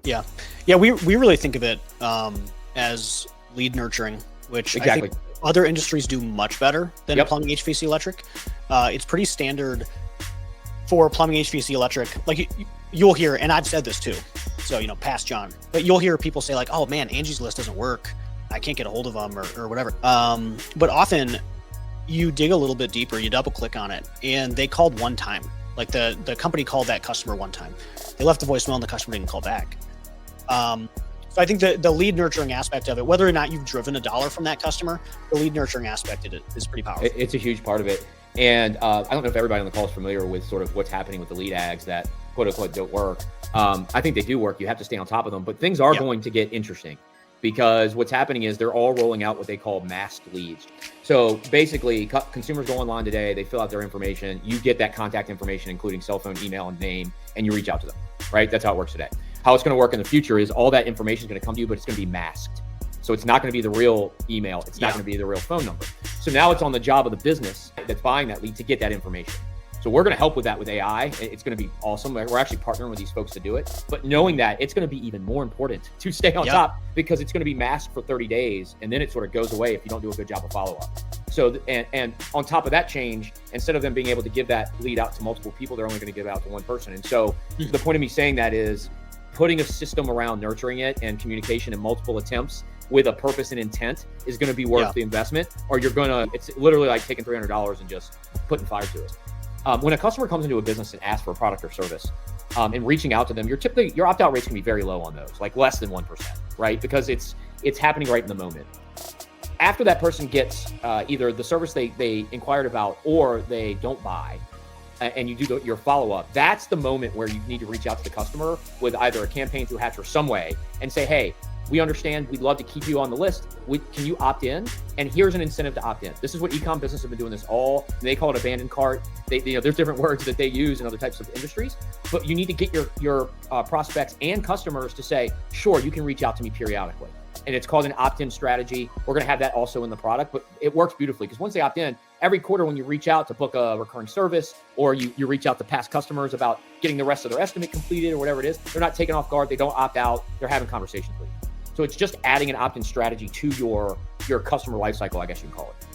Yeah. Yeah. We really think of it as lead nurturing, which I Exactly. think other industries do much better than Yep. plumbing, HVAC, electric. It's pretty standard for plumbing, HVAC, electric. Like you'll hear, and I've said this too. So, past John, but you'll hear people say like, oh man, Angie's List doesn't work. I can't get a hold of them or whatever. But often you dig a little bit deeper, you double click on it, and they called one time. Like the company called that customer one time. They left a voicemail and the customer didn't call back. So I think the lead nurturing aspect of it, whether or not you've driven $1 from that customer, the lead nurturing aspect of it is pretty powerful. It's a huge part of it. And I don't know if everybody on the call is familiar with sort of what's happening with the lead ads that quote unquote don't work. I think they do work. You have to stay on top of them, but things are going to get interesting because what's happening is they're all rolling out what they call masked leads. So basically consumers go online today, they fill out their information, you get that contact information, including cell phone, email, and name, and you reach out to them, right? That's how it works today. How it's going to work in the future is all that information is going to come to you, but it's going to be masked. So it's not going to be the real email. It's not going to be the real phone number. So now it's on the job of the business that's buying that lead to get that information. So we're going to help with that with AI. It's going to be awesome. We're actually partnering with these folks to do it. But knowing that, it's going to be even more important to stay on top because it's going to be masked for 30 days. And then it sort of goes away if you don't do a good job of follow-up. So, and on top of that change, instead of them being able to give that lead out to multiple people, they're only going to give it out to one person. And so the point of me saying that is putting a system around nurturing it and communication in multiple attempts with a purpose and intent is going to be worth the investment, or it's literally like taking $300 and just putting fire to it. When a customer comes into a business and asks for a product or service, and reaching out to them, your opt-out rates can be very low on those, like less than 1%, right? Because it's happening right in the moment. After that person gets either the service they inquired about or they don't buy, and you do your follow-up, that's the moment where you need to reach out to the customer with either a campaign through Hatch or some way and say, hey, we understand, we'd love to keep you on the list. Can you opt in? And here's an incentive to opt in. This is what e-com businesses have been doing this all. They call it abandoned cart. There's different words that they use in other types of industries, but you need to get your prospects and customers to say, sure, you can reach out to me periodically. And it's called an opt-in strategy. We're going to have that also in the product, but it works beautifully because once they opt in, every quarter when you reach out to book a recurring service or you reach out to past customers about getting the rest of their estimate completed or whatever it is, they're not taken off guard. They don't opt out. They're having conversations with you. So it's just adding an opt-in strategy to your customer lifecycle, I guess you can call it.